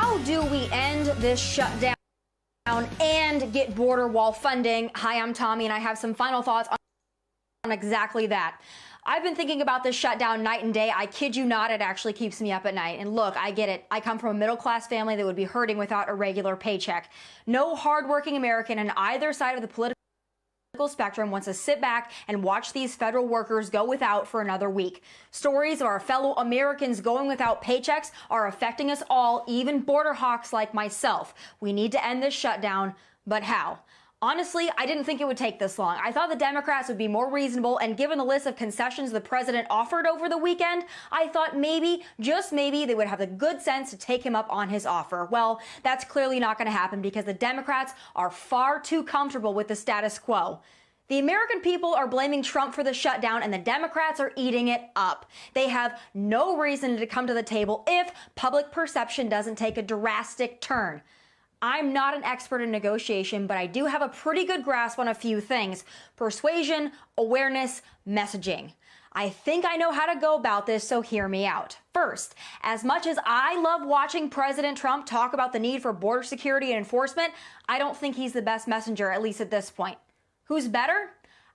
How do we end this shutdown and get border wall funding? Hi, I'm Tommy, and I have some final thoughts on exactly that. I've been thinking about this shutdown night and day. I kid you not, it actually keeps me up at night. And look, I get it. I come from a middle-class family that would be hurting without a regular paycheck. No hardworking American on either side of the political spectrum wants to sit back and watch these federal workers go without for another week. Stories of our fellow Americans going without paychecks are affecting us all, even border hawks like myself. We need to end this shutdown, but how? Honestly, I didn't think it would take this long. I thought the Democrats would be more reasonable, and given the list of concessions the president offered over the weekend, I thought maybe, just maybe, they would have the good sense to take him up on his offer. Well, that's clearly not going to happen because the Democrats are far too comfortable with the status quo. The American people are blaming Trump for the shutdown, and the Democrats are eating it up. They have no reason to come to the table if public perception doesn't take a drastic turn. I'm not an expert in negotiation, but I do have a pretty good grasp on a few things: persuasion, awareness, messaging. I think I know how to go about this, so hear me out. First, as much as I love watching President Trump talk about the need for border security and enforcement, I don't think he's the best messenger, at least at this point. Who's better?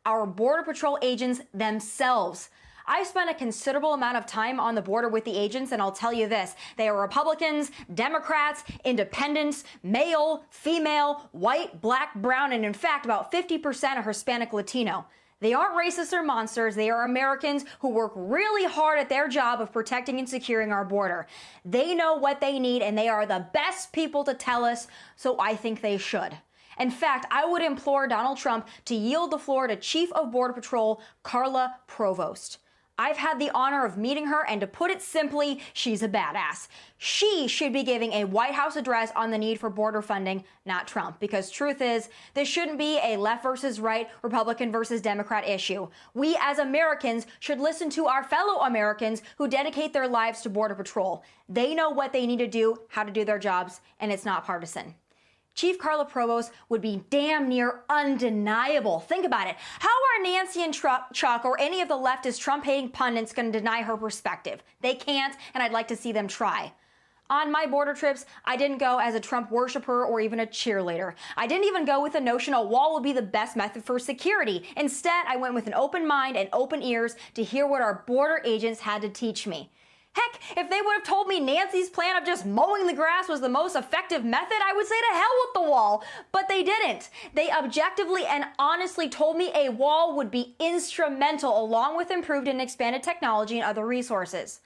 Our Border Patrol agents themselves. I've spent a considerable amount of time on the border with the agents, and I'll tell you this: they are Republicans, Democrats, independents, male, female, white, black, brown, and in fact, about 50% are Hispanic Latino. They aren't racists or monsters. They are Americans who work really hard at their job of protecting and securing our border. They know what they need, and they are the best people to tell us, so I think they should. In fact, I would implore Donald Trump to yield the floor to Chief of Border Patrol Carla Provost. I've had the honor of meeting her, and to put it simply, she's a badass. She should be giving a White House address on the need for border funding, not Trump, because truth is, this shouldn't be a left versus right, Republican versus Democrat issue. We as Americans should listen to our fellow Americans who dedicate their lives to Border Patrol. They know what they need to do, how to do their jobs, and it's not partisan. Chief Carla Provost would be damn near undeniable. Think about it. How are Nancy and Chuck or any of the leftist Trump-hating pundits going to deny her perspective? They can't, and I'd like to see them try. On my border trips, I didn't go as a Trump worshiper or even a cheerleader. I didn't even go with the notion a wall would be the best method for security. Instead, I went with an open mind and open ears to hear what our border agents had to teach me. Heck, if they would have told me Nancy's plan of just mowing the grass was the most effective method, I would say to hell with the wall. But they didn't. They objectively and honestly told me a wall would be instrumental, along with improved and expanded technology and other resources.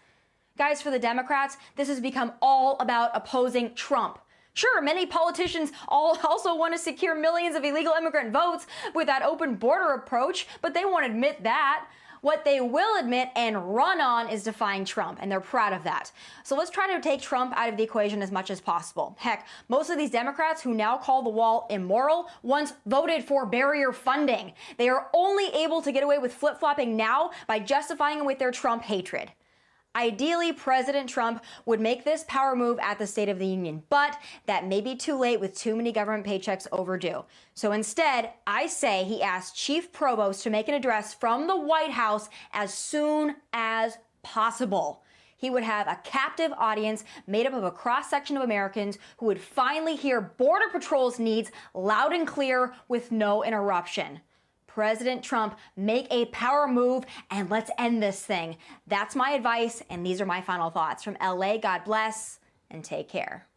Guys, for the Democrats, this has become all about opposing Trump. Sure, many politicians also want to secure millions of illegal immigrant votes with that open border approach, but they won't admit that. What they will admit and run on is defying Trump, and they're proud of that. So let's try to take Trump out of the equation as much as possible. Heck, most of these Democrats who now call the wall immoral once voted for barrier funding. They are only able to get away with flip-flopping now by justifying it with their Trump hatred. Ideally, President Trump would make this power move at the State of the Union, but that may be too late with too many government paychecks overdue. So instead, I say he asked Chief Provost to make an address from the White House as soon as possible. He would have a captive audience made up of a cross-section of Americans who would finally hear Border Patrol's needs loud and clear with no interruption. President Trump, make a power move and let's end this thing. That's my advice, and these are my final thoughts. From LA, God bless and take care.